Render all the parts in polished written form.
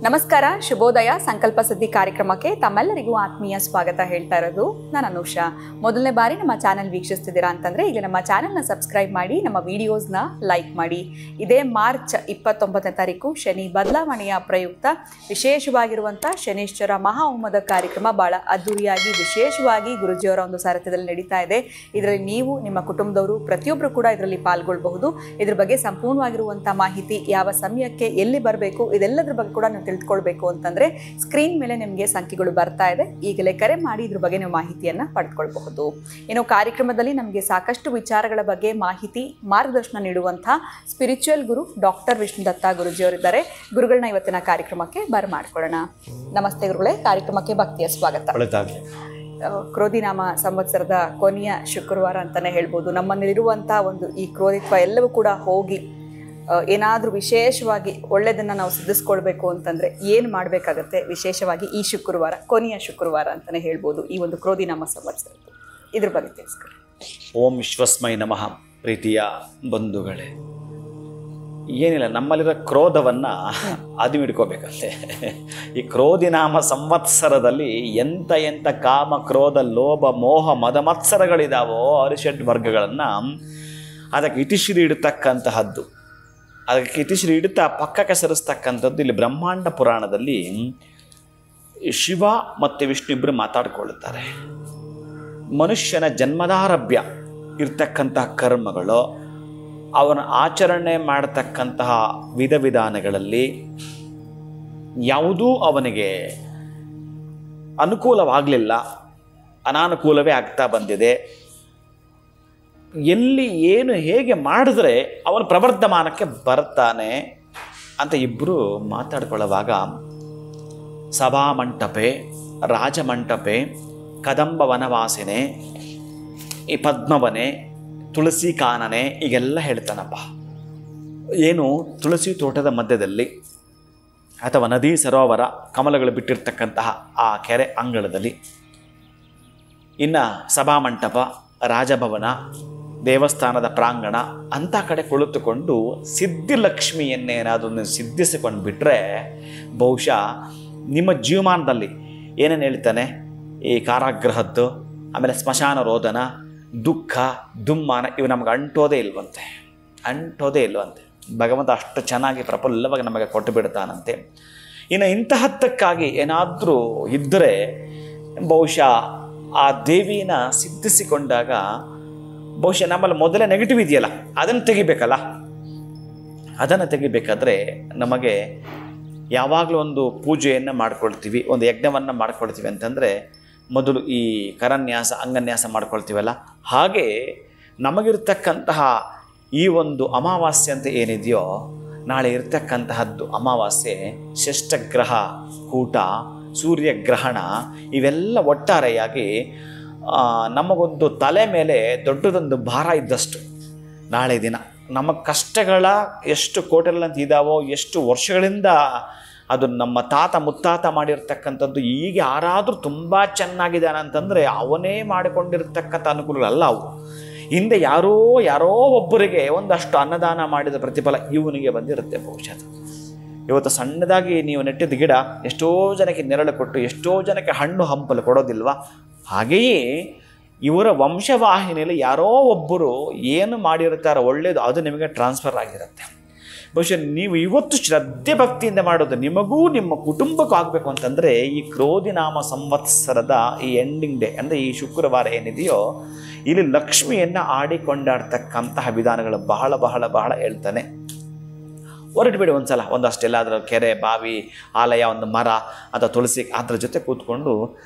ನಮಸ್ಕಾರ, ಶುಭೋದಯ. ಸಂಕಲ್ಪ ಸಿದ್ಧಿ ಕಾರ್ಯಕ್ರಮಕ್ಕೆ ತಮ್ಮೆಲ್ಲರಿಗೂ ಆತ್ಮೀಯ ಸ್ವಾಗತ ಹೇಳ್ತಾ ಇರೋದು ನಾನು ಅನುಷಾ. ಮೊದಲನೇ ಬಾರಿ ನಮ್ಮ ಚಾನೆಲ್ ವೀಕ್ಷಿಸ್ತಿದ್ದೀರಾ ಅಂತಂದರೆ ಈಗ ನಮ್ಮ ಚಾನೆಲ್ನ ಸಬ್ಸ್ಕ್ರೈಬ್ ಮಾಡಿ, ನಮ್ಮ ವಿಡಿಯೋಸ್ನ ಲೈಕ್ ಮಾಡಿ. ಇದೇ ಮಾರ್ಚ್ 29ನೇ ತಾರೀಕು ಶನಿ ಬದಲಾವಣೆಯ ಪ್ರಯುಕ್ತ ವಿಶೇಷವಾಗಿರುವಂಥ ಶನೀಶ್ವರ ಮಹಾಹೋಮದ ಕಾರ್ಯಕ್ರಮ ಭಾಳ ಅದ್ದೂರಿಯಾಗಿ ವಿಶೇಷವಾಗಿ ಗುರುಜಿಯವರ ಒಂದು ಸಾರಥ್ಯದಲ್ಲಿ ನಡೀತಾ ಇದೆ. ಇದರಲ್ಲಿ ನೀವು, ನಿಮ್ಮ ಕುಟುಂಬದವರು ಪ್ರತಿಯೊಬ್ಬರು ಕೂಡ ಇದರಲ್ಲಿ ಪಾಲ್ಗೊಳ್ಳಬಹುದು. ಇದ್ರ ಬಗ್ಗೆ ಸಂಪೂರ್ಣವಾಗಿರುವಂಥ ಮಾಹಿತಿ, ಯಾವ ಸಮಯಕ್ಕೆ ಎಲ್ಲಿ ಬರಬೇಕು, ಇದೆಲ್ಲದ್ರ ಬಗ್ಗೆ ಕೂಡ ನೀವು ತಿಳ್ಕೊಳ್ಬೇಕು ಅಂತಂದ್ರೆ ಸ್ಕ್ರೀನ್ ಮೇಲೆ ನಿಮಗೆ ಸಂಖ್ಯೆಗಳು ಬರ್ತಾ ಇದೆ. ಈಗಲೇ ಕರೆ ಮಾಡಿ ಇದ್ರ ಬಗ್ಗೆ ನೀವು ಮಾಹಿತಿಯನ್ನ ಪಡೆದುಕೊಳ್ಳಬಹುದು. ಇನ್ನು ಕಾರ್ಯಕ್ರಮದಲ್ಲಿ ನಮಗೆ ಸಾಕಷ್ಟು ವಿಚಾರಗಳ ಬಗ್ಗೆ ಮಾಹಿತಿ, ಮಾರ್ಗದರ್ಶನ ನೀಡುವಂತಹ ಸ್ಪಿರಿಚುವಲ್ ಗುರು ಡಾಕ್ಟರ್ ವಿಷ್ಣುದತ್ತ ಗುರುಜಿಯವರಿದ್ದಾರೆ. ಗುರುಗಳನ್ನ ಇವತ್ತಿನ ಕಾರ್ಯಕ್ರಮಕ್ಕೆ ಬರಮಾಡ್ಕೊಳ್ಳೋಣ. ನಮಸ್ತೆ ಗುರುಗಳೇ, ಕಾರ್ಯಕ್ರಮಕ್ಕೆ ಭಕ್ತಿಯ ಸ್ವಾಗತ. ಕ್ರೋಧಿನಾಮ ಸಂವತ್ಸರದ ಕೊನೆಯ ಶುಕ್ರವಾರ ಅಂತಾನೆ ಹೇಳ್ಬೋದು. ನಮ್ಮಲ್ಲಿರುವಂತಹ ಒಂದು ಈ ಕ್ರೋಧಿತ್ವ ಎಲ್ಲವೂ ಕೂಡ ಹೋಗಿ ಏನಾದರೂ ವಿಶೇಷವಾಗಿ ಒಳ್ಳೆಯದನ್ನು ನಾವು ಸಿದ್ಧಿಸ್ಕೊಳ್ಬೇಕು ಅಂತಂದರೆ ಏನು ಮಾಡಬೇಕಾಗತ್ತೆ? ವಿಶೇಷವಾಗಿ ಈ ಶುಕ್ರವಾರ, ಕೊನೆಯ ಶುಕ್ರವಾರ ಅಂತಲೇ ಹೇಳ್ಬೋದು, ಈ ಒಂದು ಕ್ರೋಧಿನಾಮ ಸಂವತ್ಸರದ್ದು. ಇದ್ರ ಬಗ್ಗೆ ತಿಳಿಸ್ಕೊಡಿ. ಓಂ ವಿಶ್ವಸ್ಮೈ ನಮಃ. ಪ್ರೀತಿಯ ಬಂಧುಗಳೇ, ಏನಿಲ್ಲ, ನಮ್ಮಲ್ಲಿರೋ ಕ್ರೋಧವನ್ನು ಅದು ಹಿಡ್ಕೋಬೇಕಂತೆ. ಈ ಕ್ರೋಧಿನಾಮ ಸಂವತ್ಸರದಲ್ಲಿ ಎಂಥ ಕಾಮ, ಕ್ರೋಧ, ಲೋಭ, ಮೋಹ, ಮದ ಮತ್ಸರಗಳಿದಾವೋ ಅರಿಷಡ್ ವರ್ಗಗಳನ್ನು ಅದಕ್ಕೆ ಇತಿಶ್ರೀ ಇಡತಕ್ಕಂತಹದ್ದು, ಅದಕ್ಕೆ ಇತಿಶ್ರೀ ಇಡುತ್ತಾ ಪಕ್ಕಕ್ಕೆ ಸರಿಸ್ತಕ್ಕಂಥದ್ದು ಇಲ್ಲಿ ಬ್ರಹ್ಮಾಂಡ ಪುರಾಣದಲ್ಲಿ ಶಿವ ಮತ್ತು ವಿಷ್ಣು ಇಬ್ಬರು ಮಾತಾಡಿಕೊಳ್ಳುತ್ತಾರೆ. ಮನುಷ್ಯನ ಜನ್ಮದಾರಭ್ಯ ಇರ್ತಕ್ಕಂತಹ ಕರ್ಮಗಳು, ಅವನ ಆಚರಣೆ ಮಾಡತಕ್ಕಂತಹ ವಿಧಾನಗಳಲ್ಲಿ ಯಾವುದೂ ಅವನಿಗೆ ಅನುಕೂಲವಾಗಲಿಲ್ಲ, ಅನಾನುಕೂಲವೇ ಆಗ್ತಾ ಬಂದಿದೆ. ಎಲ್ಲಿ ಏನು ಹೇಗೆ ಮಾಡಿದ್ರೆ ಅವನು ಪ್ರವರ್ಧಮಾನಕ್ಕೆ ಬರ್ತಾನೆ ಅಂತ ಇಬ್ಬರು ಮಾತಾಡ್ಕೊಳ್ಳುವಾಗ ಸಭಾಮಂಟಪೆ, ರಾಜಮಂಟಪೆ, ಕದಂಬ ವನವಾಸಿನೆ, ಈ ಪದ್ಮವನೆ, ತುಳಸಿ ಕಾನನೆ ಈಗೆಲ್ಲ ಹೇಳ್ತಾನಪ್ಪ. ಏನು ತುಳಸಿ ತೋಟದ ಮಧ್ಯದಲ್ಲಿ ಅಥವಾ ನದಿ ಸರೋವರ ಕಮಲಗಳು ಬಿಟ್ಟಿರ್ತಕ್ಕಂತಹ ಆ ಕೆರೆ ಅಂಗಳದಲ್ಲಿ, ಇನ್ನು ಸಭಾಮಂಟಪ, ರಾಜಭವನ, ದೇವಸ್ಥಾನದ ಪ್ರಾಂಗಣ ಅಂಥ ಕಡೆ ಕುಳಿತುಕೊಂಡು ಸಿದ್ಧಿಲಕ್ಷ್ಮಿಯನ್ನೇನಾದರೂ ಸಿದ್ಧಿಸಿಕೊಂಡು ಬಿಟ್ಟರೆ ಬಹುಶಃ ನಿಮ್ಮ ಜೀವಮಾನದಲ್ಲಿ ಏನೇನು ಹೇಳ್ತಾನೆ, ಈ ಕಾರಾಗೃಹದ್ದು, ಆಮೇಲೆ ಸ್ಮಶಾನ ರೋದನ, ದುಃಖ, ದುಮ್ಮಾನ ಇವು ನಮಗೆ ಅಂಟೋದೇ ಇಲ್ವಂತೆ. ಭಗವಂತ ಅಷ್ಟು ಚೆನ್ನಾಗಿ ಪ್ರಫುಲ್ಲವಾಗಿ ನಮಗೆ ಕೊಟ್ಟು ಬಿಡ್ತಾನಂತೆ. ಇನ್ನು ಇಂತಹದ್ದಕ್ಕಾಗಿ ಏನಾದರೂ ಇದ್ದರೆ ಬಹುಶಃ ಆ ದೇವಿನ ಸಿದ್ಧಿಸಿಕೊಂಡಾಗ ಬಹುಶಃ ನಮ್ಮಲ್ಲಿ ಮೊದಲೇ ನೆಗೆಟಿವ್ ಇದೆಯಲ್ಲ, ಅದನ್ನು ತೆಗಿಬೇಕಲ್ಲ. ಅದನ್ನು ತೆಗಿಬೇಕಾದ್ರೆ ನಮಗೆ ಯಾವಾಗಲೂ ಒಂದು ಪೂಜೆಯನ್ನು ಮಾಡ್ಕೊಳ್ತೀವಿ, ಒಂದು ಯಜ್ಞವನ್ನು ಮಾಡ್ಕೊಳ್ತೀವಿ ಅಂತಂದರೆ ಮೊದಲು ಈ ಕರನ್ಯಾಸ, ಅಂಗನ್ಯಾಸ ಮಾಡ್ಕೊಳ್ತೀವಲ್ಲ, ಹಾಗೆ ನಮಗಿರ್ತಕ್ಕಂತಹ ಈ ಒಂದು ಅಮಾವಾಸ್ಯೆ ಅಂತ ಏನಿದೆಯೋ, ನಾಳೆ ಇರ್ತಕ್ಕಂತಹದ್ದು ಅಮಾವಾಸ್ಯೆ, ಷಷ್ಠಗ್ರಹ ಕೂಟ, ಸೂರ್ಯಗ್ರಹಣ ಇವೆಲ್ಲ ಒಟ್ಟಾರೆಯಾಗಿ ನಮಗೊಂದು ತಲೆ ಮೇಲೆ ದೊಡ್ಡದೊಂದು ಭಾರ ಇದ್ದಷ್ಟು ನಾಳೆ ದಿನ ನಮ್ಮ ಕಷ್ಟಗಳ ಎಷ್ಟು ಕೋಟೆಗಳಂತ ಇದ್ದಾವೋ, ಎಷ್ಟು ವರ್ಷಗಳಿಂದ ಅದು ನಮ್ಮ ತಾತ ಮುತ್ತಾತ ಮಾಡಿರ್ತಕ್ಕಂಥದ್ದು ಈಗ ಯಾರಾದರೂ ತುಂಬ ಚೆನ್ನಾಗಿದ್ದಾನೆ ಅಂತಂದರೆ ಅವನೇ ಮಾಡಿಕೊಂಡಿರ್ತಕ್ಕಂಥ ಅನುಕೂಲಗಳಲ್ಲ ಅವು. ಹಿಂದೆ ಯಾರೋ ಒಬ್ಬರಿಗೆ ಒಂದಷ್ಟು ಅನ್ನದಾನ ಮಾಡಿದ ಪ್ರತಿಫಲ ಇವನಿಗೆ ಬಂದಿರುತ್ತೆ ಬಹುಶಃ. ಇವತ್ತು ಸಣ್ಣದಾಗಿ ನೀವು ನೆಟ್ಟಿದ್ದ ಗಿಡ ಎಷ್ಟೋ ಜನಕ್ಕೆ ನೆರಳು ಕೊಟ್ಟು ಎಷ್ಟೋ ಜನಕ್ಕೆ ಹಣ್ಣು ಹಂಪಲು ಕೊಡೋದಿಲ್ವಾ? ಹಾಗೆಯೇ ಇವರ ವಂಶವಾಹಿನಿಯಲ್ಲಿ ಯಾರೋ ಒಬ್ಬರು ಏನು ಮಾಡಿರ್ತಾರೋ ಒಳ್ಳೆಯದು ಅದು ನಿಮಗೆ ಟ್ರಾನ್ಸ್ಫರ್ ಆಗಿರುತ್ತೆ. ಬಹುಶಃ ನೀವು ಇವತ್ತು ಶ್ರದ್ಧೆ ಭಕ್ತಿಯಿಂದ ಮಾಡೋದು ನಿಮಗೂ ನಿಮ್ಮ ಕುಟುಂಬಕ್ಕೂ ಆಗಬೇಕು ಅಂತಂದರೆ ಈ ಕ್ರೋಧಿನಾಮ ಸಂವತ್ಸರದ ಈ ಎಂಡಿಂಗ್ ಡೇ ಅಂದರೆ ಈ ಶುಕ್ರವಾರ ಏನಿದೆಯೋ, ಇಲ್ಲಿ ಲಕ್ಷ್ಮಿಯನ್ನು ಆಡಿಕೊಂಡಾಡ್ತಕ್ಕಂತಹ ವಿಧಾನಗಳು ಬಹಳ ಬಹಳ ಬಹಳ ಹೇಳ್ತಾನೆ. ಹೊರಟುಬಿಡಿ ಒಂದ್ಸಲ, ಒಂದಷ್ಟೆಲ್ಲಾದರೂ ಕೆರೆ, ಬಾವಿ, ಆಲಯ, ಒಂದು ಮರ ಅಥವಾ ತುಳಸಿ ಅದರ ಜೊತೆ ಕೂತ್ಕೊಂಡು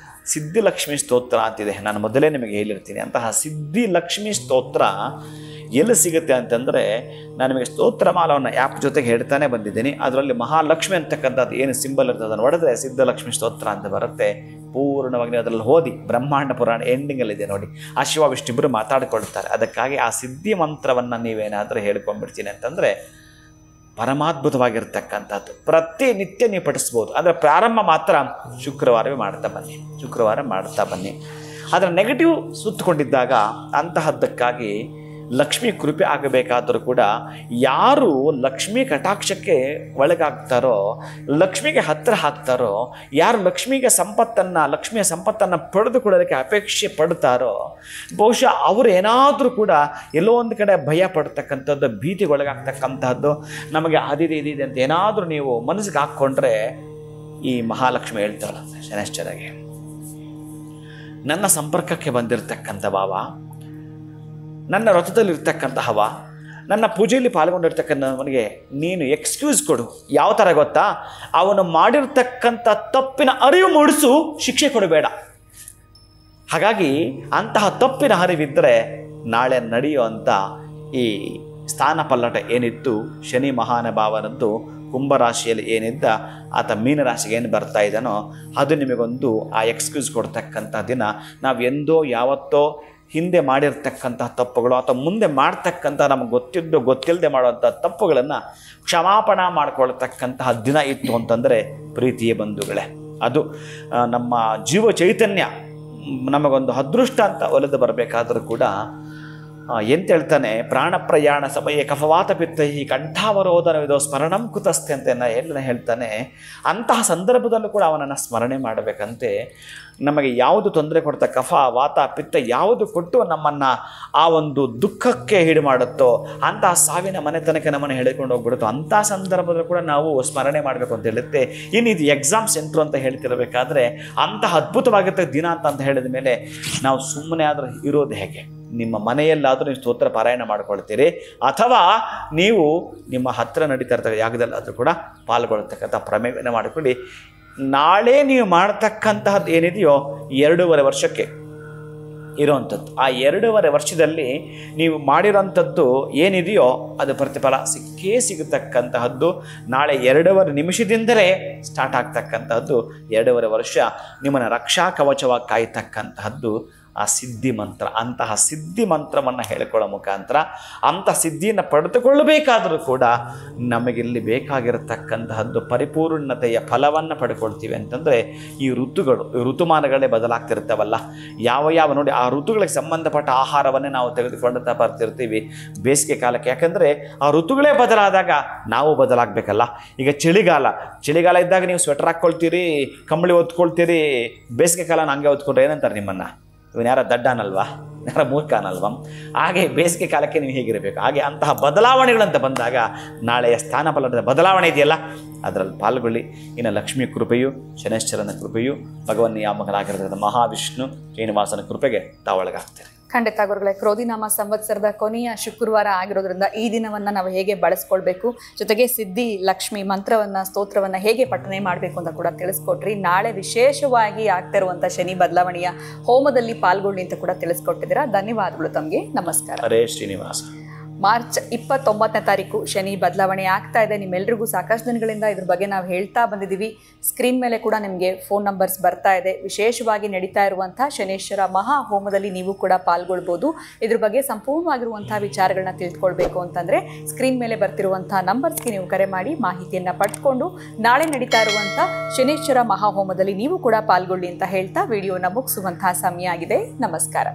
ಸಿದ್ಧಿಲಕ್ಷ್ಮಿ ಸ್ತೋತ್ರ ಅಂತಿದೆ, ನಾನು ಮೊದಲೇ ನಿಮಗೆ ಹೇಳಿರ್ತೀನಿ. ಅಂತಹ ಸಿದ್ಧಿಲಕ್ಷ್ಮಿ ಸ್ತೋತ್ರ ಎಲ್ಲಿ ಸಿಗುತ್ತೆ ಅಂತಂದರೆ, ನಾನು ನಿಮಗೆ ಸ್ತೋತ್ರಮಾಲವನ್ನು ಆ್ಯಪ್ ಜೊತೆಗೆ ಹೇಳ್ತಾನೆ ಬಂದಿದ್ದೀನಿ. ಅದರಲ್ಲಿ ಮಹಾಲಕ್ಷ್ಮಿ ಅಂತಕ್ಕಂಥದ್ದು ಏನು ಸಿಂಬಲ್ ಇರ್ತದೆ ಅದನ್ನು ಹೊಡೆದ್ರೆ ಸಿದ್ಧಲಕ್ಷ್ಮಿ ಸ್ತೋತ್ರ ಅಂತ ಬರುತ್ತೆ. ಪೂರ್ಣವಾಗಿ ಅದರಲ್ಲಿ ಓದಿ, ಬ್ರಹ್ಮಾಂಡ ಪುರಾಣ ಎಂಡಿಂಗಲ್ಲಿದೆ ನೋಡಿ, ಆ ಶಿವ ವಿಷ್ಣಿಬ್ಬರು ಮಾತಾಡಿಕೊಳ್ತಾರೆ. ಅದಕ್ಕಾಗಿ ಆ ಸಿದ್ಧಿ ಮಂತ್ರವನ್ನು ನೀವೇನಾದರೂ ಹೇಳ್ಕೊಂಡ್ಬಿಡ್ತೀನಿ ಅಂತಂದರೆ ಪರಮಾದ್ಭುತವಾಗಿರ್ತಕ್ಕಂಥದ್ದು ಪ್ರತಿನಿತ್ಯ ನೀವು ಪಠಿಸ್ಬೋದು. ಆದರೆ ಪ್ರಾರಂಭ ಮಾತ್ರ ಶುಕ್ರವಾರ ಮಾಡ್ತಾ ಬನ್ನಿ. ಅದರ ನೆಗೆಟಿವ್ ಸುತ್ತಕೊಂಡಿದ್ದಾಗ ಅಂತಹದ್ದಕ್ಕಾಗಿ ಲಕ್ಷ್ಮಿ ಕೃಪೆ ಆಗಬೇಕಾದರೂ ಕೂಡ ಯಾರು ಲಕ್ಷ್ಮಿ ಕಟಾಕ್ಷಕ್ಕೆ ಒಳಗಾಗ್ತಾರೋ, ಲಕ್ಷ್ಮಿಗೆ ಹತ್ತಿರ ಹಾಕ್ತಾರೋ, ಯಾರು ಲಕ್ಷ್ಮಿಯ ಸಂಪತ್ತನ್ನು ಪಡೆದುಕೊಳ್ಳೋದಕ್ಕೆ ಅಪೇಕ್ಷೆ ಪಡ್ತಾರೋ, ಬಹುಶಃ ಅವರು ಏನಾದರೂ ಕೂಡ ಎಲ್ಲೋ ಒಂದು ಕಡೆ ಭಯ ಪಡ್ತಕ್ಕಂಥದ್ದು, ಭೀತಿಗೊಳಗಾಗ್ತಕ್ಕಂಥದ್ದು, ನಮಗೆ ಅದಿದೆ ಇದಿದೆ ಅಂತ ಏನಾದರೂ ನೀವು ಮನಸ್ಸಿಗೆ ಹಾಕ್ಕೊಂಡ್ರೆ ಈ ಮಹಾಲಕ್ಷ್ಮಿ ಹೇಳ್ತಾಳೆ ಶನೈಶ್ಚರಗೆ, ನನ್ನ ಸಂಪರ್ಕಕ್ಕೆ ಬಂದಿರತಕ್ಕಂಥ ಭಾವ, ನನ್ನ ವ್ರತದಲ್ಲಿರ್ತಕ್ಕಂತಹವ, ನನ್ನ ಪೂಜೆಯಲ್ಲಿ ಪಾಲ್ಗೊಂಡಿರ್ತಕ್ಕಂಥವನಿಗೆ ನೀನು ಎಕ್ಸ್ಕ್ಯೂಸ್ ಕೊಡು. ಯಾವ ಥರ ಗೊತ್ತಾ? ಅವನು ಮಾಡಿರ್ತಕ್ಕಂಥ ತಪ್ಪಿನ ಅರಿವು ಮೂಡಿಸು, ಶಿಕ್ಷೆ ಕೊಡಬೇಡ. ಹಾಗಾಗಿ ಅಂತಹ ತಪ್ಪಿನ ಅರಿವಿದ್ದರೆ ನಾಳೆ ನಡೆಯುವಂಥ ಈ ಸ್ಥಾನ ಪಲ್ಲಟ ಏನಿತ್ತು, ಶನಿ ಮಹಾನುಭಾವನದ್ದು ಕುಂಭರಾಶಿಯಲ್ಲಿ ಏನಿದ್ದ ಆತ ಮೀನರಾಶಿಗೆ ಏನು ಬರ್ತಾ ಇದ್ದಾನೋ ಅದು ನಿಮಗೊಂದು ಆ ಎಕ್ಸ್ಕ್ಯೂಸ್ ಕೊಡ್ತಕ್ಕಂಥ ದಿನ. ನಾವು ಎಂದೋ ಯಾವತ್ತೋ ಹಿಂದೆ ಮಾಡಿರ್ತಕ್ಕಂಥ ತಪ್ಪುಗಳು ಅಥವಾ ಮುಂದೆ ಮಾಡ್ತಕ್ಕಂಥ ನಮಗೆ ಗೊತ್ತಿಲ್ಲದೆ ಮಾಡುವಂಥ ತಪ್ಪುಗಳನ್ನು ಕ್ಷಮಾಪಣೆ ಮಾಡಿಕೊಳ್ತಕ್ಕಂತಹ ದಿನ ಇತ್ತು ಅಂತಂದರೆ ಪ್ರೀತಿಯ ಬಂಧುಗಳೇ, ಅದು ನಮ್ಮ ಜೀವ ಚೈತನ್ಯ ನಮಗೊಂದು ಅದೃಷ್ಟ ಅಂತ ಒಲಿದು ಬರಬೇಕಾದರೂ ಕೂಡ ಎಂತ ಹೇಳ್ತಾನೆ, ಪ್ರಾಣ ಪ್ರಯಾಣ ಸಮಯ ಕಫವಾತ ಪಿತ್ತ ಈ ಕಂಠಾವರೋಧನವಿದೋ ಸ್ಮರಣಂ ಕುತಸ್ತೆ ಅಂತ ಎಲ್ಲ ಹೇಳ್ತಾನೆ. ಅಂತಹ ಸಂದರ್ಭದಲ್ಲೂ ಕೂಡ ಅವನನ್ನು ಸ್ಮರಣೆ ಮಾಡಬೇಕಂತೆ. ನಮಗೆ ಯಾವುದು ತೊಂದರೆ ಕೊಡ್ತಾ, ಕಫ ವಾತ ಪಿತ್ತ ಯಾವುದು ಕೊಟ್ಟು ನಮ್ಮನ್ನು ಆ ಒಂದು ದುಃಖಕ್ಕೆ ಹಿಡು ಮಾಡುತ್ತೋ, ಅಂತಹ ಸಾವಿನ ಮನೆತನಕ್ಕೆ ನಮ್ಮನ್ನು ಹೇಳಿಕೊಂಡು ಹೋಗ್ಬಿಡುತ್ತೋ, ಅಂತಹ ಸಂದರ್ಭದಲ್ಲೂ ಕೂಡ ನಾವು ಸ್ಮರಣೆ ಮಾಡಬೇಕು ಅಂತ ಹೇಳುತ್ತೆ. ಇನ್ನು ಇದು ಎಕ್ಸಾಮ್ ಸೆಂಟ್ರು ಅಂತ ಹೇಳ್ತಿರಬೇಕಾದ್ರೆ ಅಂತಹ ಅದ್ಭುತವಾಗಿರ್ತಕ್ಕ ದಿನ ಅಂತ ಹೇಳಿದ ಮೇಲೆ ನಾವು ಸುಮ್ಮನೆ ಆದರೂ ಇರೋದು ಹೇಗೆ? ನಿಮ್ಮ ಮನೆಯಲ್ಲಾದರೂ ನೀವು ಸ್ತೋತ್ರ ಪಾರಾಯಣ ಮಾಡ್ಕೊಳ್ತೀರಿ, ಅಥವಾ ನೀವು ನಿಮ್ಮ ಹತ್ತಿರ ನಡೀತಾ ಇರ್ತಕ್ಕ ಯಾಗದಲ್ಲಾದರೂ ಕೂಡ ಪಾಲ್ಗೊಳ್ತಕ್ಕಂಥ ಪ್ರಮೇಯವನ್ನು ಮಾಡಿಕೊಳ್ಳಿ. ನಾಳೆ ನೀವು ಮಾಡ್ತಕ್ಕಂತಹದ್ದು ಏನಿದೆಯೋ 2.5 ವರ್ಷಕ್ಕೆ ಇರೋವಂಥದ್ದು, ಆ 2.5 ವರ್ಷದಲ್ಲಿ ನೀವು ಮಾಡಿರೋಂಥದ್ದು ಏನಿದೆಯೋ ಅದು ಪ್ರತಿಫಲ ಸಿಕ್ಕೇ ಸಿಗತಕ್ಕಂತಹದ್ದು. ನಾಳೆ 2.5 ನಿಮಿಷದಿಂದಲೇ ಸ್ಟಾರ್ಟ್ ಆಗ್ತಕ್ಕಂತಹದ್ದು 2.5 ವರ್ಷ ನಿಮ್ಮನ್ನು ರಕ್ಷಾ ಕವಚವಾಗಿ ಕಾಯ್ತಕ್ಕಂತಹದ್ದು ಆ ಸಿದ್ಧಿ ಮಂತ್ರ. ಅಂತಹ ಸಿದ್ಧಿ ಮಂತ್ರವನ್ನು ಹೇಳಿಕೊಳ್ಳೋ ಮುಖಾಂತರ ಅಂಥ ಸಿದ್ಧಿಯನ್ನು ಪಡೆದುಕೊಳ್ಳಬೇಕಾದರೂ ಕೂಡ ನಮಗಿಲ್ಲಿ ಬೇಕಾಗಿರತಕ್ಕಂತಹದ್ದು ಪರಿಪೂರ್ಣತೆಯ ಫಲವನ್ನು ಪಡ್ಕೊಳ್ತೀವಿ ಅಂತಂದರೆ ಈ ಋತುಮಾನಗಳೇ ಬದಲಾಗ್ತಿರ್ತಾವಲ್ಲ, ಯಾವ ನೋಡಿ ಆ ಋತುಗಳಿಗೆ ಸಂಬಂಧಪಟ್ಟ ಆಹಾರವನ್ನೇ ನಾವು ತೆಗೆದುಕೊಳ್ತಾ ಬರ್ತಿರ್ತೀವಿ ಬೇಸಿಗೆ ಕಾಲಕ್ಕೆ. ಯಾಕಂದರೆ ಆ ಋತುಗಳೇ ಬದಲಾದಾಗ ನಾವು ಬದಲಾಗಬೇಕಲ್ಲ. ಈಗ ಚಳಿಗಾಲ ಇದ್ದಾಗ ನೀವು ಸ್ವೆಟರ್ ಹಾಕ್ಕೊಳ್ತೀರಿ, ಕಂಬಳಿ ಹೊತ್ಕೊಳ್ತೀರಿ, ಬೇಸಿಗೆ ಕಾಲ ಹಂಗೆ ಹೊತ್ಕೊಂಡ್ರೆ ಏನಂತಾರೆ ನಿಮ್ಮನ್ನು? ಇವನು ಯಾರ ದಡ್ಡನಲ್ವಾ, ಯಾರ ಮೂರ್ಖ ಅನ್ನಲ್ವಾ? ಹಾಗೆ ಬೇಸಿಗೆ ಕಾಲಕ್ಕೆ ನೀವು ಹೇಗಿರಬೇಕು. ಹಾಗೆ ಅಂತಹ ಬದಲಾವಣೆಗಳಂತ ಬಂದಾಗ ನಾಳೆಯ ಸ್ಥಾನ ಫಲದ ಬದಲಾವಣೆ ಇದೆಯಲ್ಲ, ಅದರಲ್ಲಿ ಪಾಲ್ಗೊಳ್ಳಿ. ಇನ್ನು ಲಕ್ಷ್ಮೀ ಕೃಪೆಯು, ಶನೈಶ್ಚರನ ಕೃಪೆಯು, ಭಗವನ್ ನಿಯಾಮಕನಾಗಿರೋದ್ರಿಂದ ಮಹಾವಿಷ್ಣು ಶ್ರೀನಿವಾಸನ ಕೃಪೆಗೆ ತಾವೊಳಗಾಗ್ತಾರೆ. ಖಂಡಿತ ಗುರುಗಳೇ, ಕ್ರೋಧಿನಾಮ ಸಂವತ್ಸರದ ಕೊನೆಯ ಶುಕ್ರವಾರ ಆಗಿರೋದ್ರಿಂದ ಈ ದಿನವನ್ನು ನಾವು ಹೇಗೆ ಬಳಸ್ಕೊಳ್ಬೇಕು, ಜೊತೆಗೆ ಸಿದ್ಧಿ ಲಕ್ಷ್ಮಿ ಮಂತ್ರವನ್ನು ಸ್ತೋತ್ರವನ್ನು ಹೇಗೆ ಪಠನೆ ಮಾಡಬೇಕು ಅಂತ ಕೂಡ ತಿಳಿಸ್ಕೊಟ್ರಿ. ನಾಳೆ ವಿಶೇಷವಾಗಿ ಆಗ್ತಿರುವಂಥ ಶನಿ ಬದಲಾವಣೆಯ ಹೋಮದಲ್ಲಿ ಪಾಲ್ಗೊಳ್ಳಿ ಅಂತ ಕೂಡ ತಿಳಿಸ್ಕೊಟ್ಟಿದ್ದೀರಾ. ಧನ್ಯವಾದಗಳು ತಮಗೆ. ನಮಸ್ಕಾರ. ಹರೇ ಶ್ರೀನಿವಾಸ. ಮಾರ್ಚ್ 29ನೇ ತಾರೀಕು ಶನಿ ಬದಲಾವಣೆ ಆಗ್ತಾ ಇದೆ. ನಿಮ್ಮೆಲ್ರಿಗೂ ಸಾಕಷ್ಟು ದಿನಗಳಿಂದ ಇದ್ರ ಬಗ್ಗೆ ನಾವು ಹೇಳ್ತಾ ಬಂದಿದ್ದೀವಿ. ಸ್ಕ್ರೀನ್ ಮೇಲೆ ಕೂಡ ನಿಮಗೆ ಫೋನ್ ನಂಬರ್ಸ್ ಬರ್ತಾ ಇದೆ. ವಿಶೇಷವಾಗಿ ನಡೀತಾ ಇರುವಂಥ ಶನೇಶ್ವರ ಮಹಾ ಹೋಮದಲ್ಲಿ ನೀವು ಕೂಡ ಪಾಲ್ಗೊಳ್ಬೋದು. ಇದ್ರ ಬಗ್ಗೆ ಸಂಪೂರ್ಣವಾಗಿರುವಂಥ ವಿಚಾರಗಳನ್ನ ತಿಳ್ಕೊಳ್ಬೇಕು ಅಂತಂದರೆ ಸ್ಕ್ರೀನ್ ಮೇಲೆ ಬರ್ತಿರುವಂಥ ನಂಬರ್ಸ್ಗೆ ನೀವು ಕರೆ ಮಾಡಿ ಮಾಹಿತಿಯನ್ನು ಪಡ್ಕೊಂಡು ನಾಳೆ ನಡೀತಾ ಇರುವಂಥ ಶನೇಶ್ವರ ಮಹಾ ಹೋಮದಲ್ಲಿ ನೀವು ಕೂಡ ಪಾಲ್ಗೊಳ್ಳಿ ಅಂತ ಹೇಳ್ತಾ ವಿಡಿಯೋನ ಮುಗಿಸುವಂತಹ ಸಮಯ ಆಗಿದೆ. ನಮಸ್ಕಾರ.